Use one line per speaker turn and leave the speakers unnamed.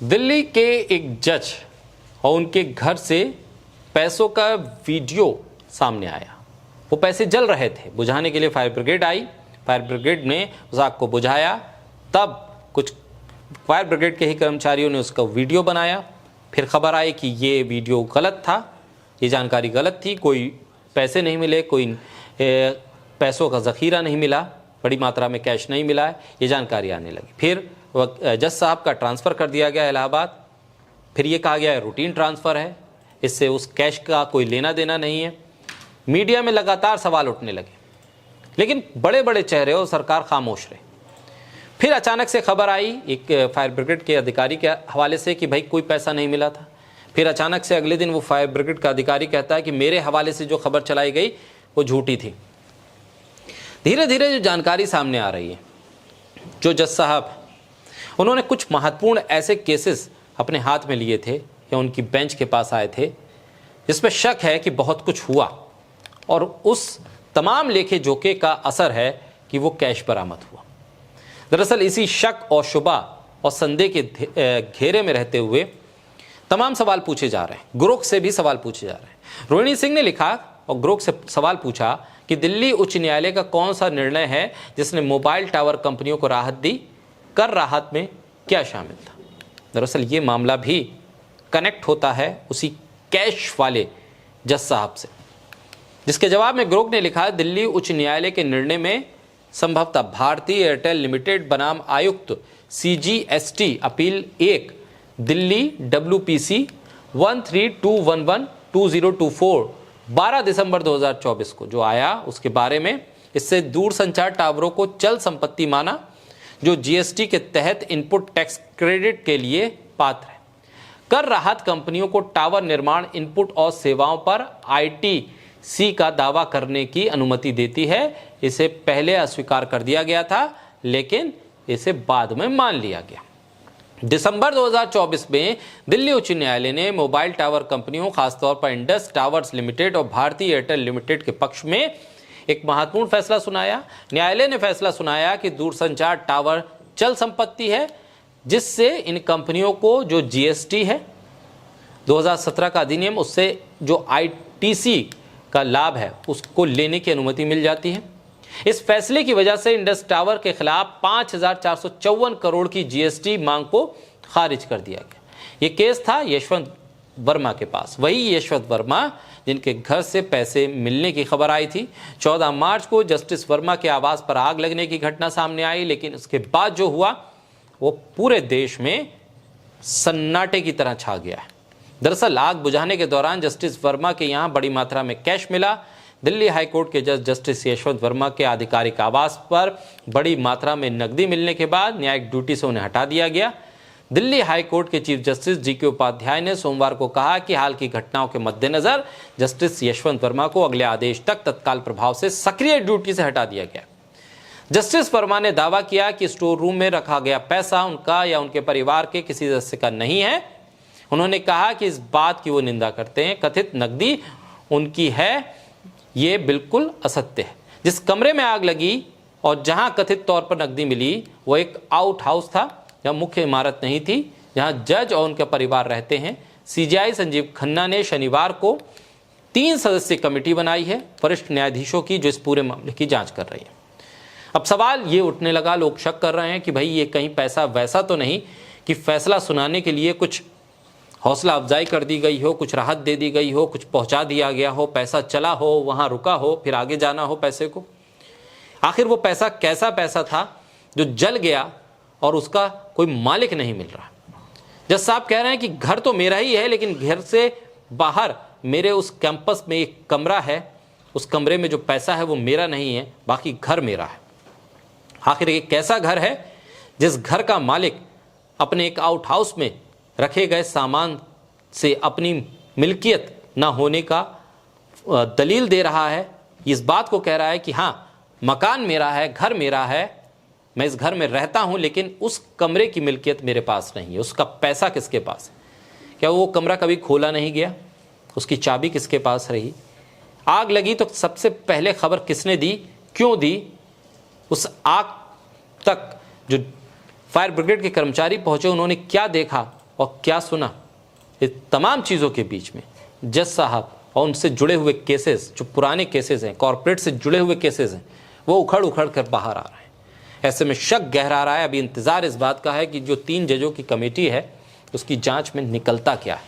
दिल्ली के एक जज और उनके घर से पैसों का वीडियो सामने आया। वो पैसे जल रहे थे, बुझाने के लिए फायर ब्रिगेड आई। फायर ब्रिगेड ने उस आग को बुझाया। तब कुछ फायर ब्रिगेड के ही कर्मचारियों ने उसका वीडियो बनाया। फिर खबर आई कि ये वीडियो गलत था, ये जानकारी गलत थी, कोई पैसे नहीं मिले, कोई पैसों का ज़ख़ीरा नहीं मिला, बड़ी मात्रा में कैश नहीं मिला है, ये जानकारी आने लगी। फिर जज साहब का ट्रांसफ़र कर दिया गया इलाहाबाद। फिर ये कहा गया है रूटीन ट्रांसफ़र है, इससे उस कैश का कोई लेना देना नहीं है। मीडिया में लगातार सवाल उठने लगे, लेकिन बड़े बड़े चेहरे और सरकार खामोश रहे। फिर अचानक से खबर आई एक फायर ब्रिगेड के अधिकारी के हवाले से कि भाई कोई पैसा नहीं मिला था। फिर अचानक से अगले दिन वो फायर ब्रिगेड का अधिकारी कहता है कि मेरे हवाले से जो खबर चलाई गई वो झूठी थी। धीरे धीरे जो जानकारी सामने आ रही है, जो जज साहब उन्होंने कुछ महत्वपूर्ण ऐसे केसेस अपने हाथ में लिए थे या उनकी बेंच के पास आए थे जिसमें शक है कि बहुत कुछ हुआ, और उस तमाम लेखे जोखे का असर है कि वो कैश बरामद हुआ। दरअसल इसी शक और शुबा और संदेह के घेरे में रहते हुए तमाम सवाल पूछे जा रहे हैं। ग्रोक से भी सवाल पूछे जा रहे हैं। रोहिणी सिंह ने लिखा और ग्रोक से सवाल पूछा कि दिल्ली उच्च न्यायालय का कौन सा निर्णय है जिसने मोबाइल टावर कंपनियों को राहत दी, कर राहत में क्या शामिल था। दरअसल ये मामला भी कनेक्ट होता है उसी कैश वाले जज साहब से, जिसके जवाब में ग्रोक ने लिखा दिल्ली उच्च न्यायालय के निर्णय में संभवतः भारतीय एयरटेल लिमिटेड बनाम आयुक्त CGST अपील 1 दिल्ली WPC 1321122024 12 दिसंबर 2024 को जो आया उसके बारे में, इससे दूरसंचार टावरों को चल संपत्ति माना जो GST के तहत इनपुट टैक्स क्रेडिट के लिए पात्र है। कर राहत कंपनियों को टावर निर्माण इनपुट और सेवाओं पर ITC का दावा करने की अनुमति देती है। इसे पहले अस्वीकार कर दिया गया था, लेकिन इसे बाद में मान लिया गया। दिसंबर 2024 में दिल्ली उच्च न्यायालय ने मोबाइल टावर कंपनियों, खासतौर पर इंडस टावर्स लिमिटेड और भारतीय एयरटेल लिमिटेड के पक्ष में एक महत्वपूर्ण फैसला सुनाया। न्यायालय ने फैसला सुनाया कि दूरसंचार टावर चल संपत्ति है, जिससे इन कंपनियों को जो GST है 2017 का अधिनियम, उससे जो ITC का लाभ है उसको लेने की अनुमति मिल जाती है। इस फैसले की वजह से इंडस टावर के खिलाफ 5454 करोड़ की GST मांग को खारिज कर दिया गया। ये केस था यशवंत वर्मा के पास, वही यशवंत वर्मा जिनके घर से पैसे मिलने की खबर आई थी। 14 मार्च को जस्टिस वर्मा के आवास पर आग लगने की घटना सामने आई, लेकिन उसके बाद जो हुआ वो पूरे देश में सन्नाटे की तरह छा गया है। दरअसल आग बुझाने के दौरान जस्टिस वर्मा के यहाँ बड़ी मात्रा में कैश मिला। दिल्ली हाईकोर्ट के जज जस्टिस यशवंत वर्मा के आधिकारिक आवास पर बड़ी मात्रा में नकदी मिलने के बाद न्यायिक ड्यूटी से उन्हें हटा दिया गया। दिल्ली हाईकोर्ट के चीफ जस्टिस GK उपाध्याय ने सोमवार को कहा कि हाल की घटनाओं के मद्देनजर जस्टिस यशवंत वर्मा को अगले आदेश तक तत्काल प्रभाव से सक्रिय ड्यूटी से हटा दिया गया। जस्टिस वर्मा ने दावा किया कि स्टोर रूम में रखा गया पैसा उनका या उनके परिवार के किसी सदस्य का नहीं है। उन्होंने कहा कि इस बात की वो निंदा करते हैं, कथित नकदी उनकी है, ये बिल्कुल असत्य है। जिस कमरे में आग लगी और जहां कथित तौर पर नकदी मिली वो एक आउट हाउस था, यह मुख्य इमारत नहीं थी जहां जज और उनके परिवार रहते हैं। CJI संजीव खन्ना ने शनिवार को 3 सदस्यीय कमेटी बनाई है वरिष्ठ न्यायाधीशों की, जो इस पूरे मामले की जांच कर रही है। अब सवाल ये उठने लगा, लोग शक कर रहे हैं कि भाई ये कहीं पैसा वैसा तो नहीं कि फैसला सुनाने के लिए कुछ हौसला अफजाई कर दी गई हो, कुछ राहत दे दी गई हो, कुछ पहुंचा दिया गया हो, पैसा चला हो, वहां रुका हो, फिर आगे जाना हो पैसे को। आखिर वो पैसा कैसा पैसा था जो जल गया और उसका कोई मालिक नहीं मिल रहा। जज साहब कह रहे हैं कि घर तो मेरा ही है, लेकिन घर से बाहर मेरे उस कैंपस में एक कमरा है, उस कमरे में जो पैसा है वो मेरा नहीं है, बाकी घर मेरा है। आखिर एक कैसा घर है जिस घर का मालिक अपने एक आउट हाउस में रखे गए सामान से अपनी मिल्कियत ना होने का दलील दे रहा है, इस बात को कह रहा है कि हाँ मकान मेरा है, घर मेरा है, मैं इस घर में रहता हूं, लेकिन उस कमरे की मिल्कियत मेरे पास नहीं है, उसका पैसा किसके पास है? क्या वो कमरा कभी खोला नहीं गया? उसकी चाबी किसके पास रही? आग लगी तो सबसे पहले खबर किसने दी, क्यों दी? उस आग तक जो फायर ब्रिगेड के कर्मचारी पहुंचे, उन्होंने क्या देखा और क्या सुना? इस तमाम चीज़ों के बीच में जज साहब और उनसे जुड़े हुए केसेस, जो पुराने केसेस हैं, कॉरपोरेट से जुड़े हुए केसेस हैं, वो उखड़ उखड़ कर बाहर आ रहे हैं। ऐसे में शक गहरा रहा है। अभी इंतज़ार इस बात का है कि जो 3 जजों की कमेटी है उसकी जांच में निकलता क्या है।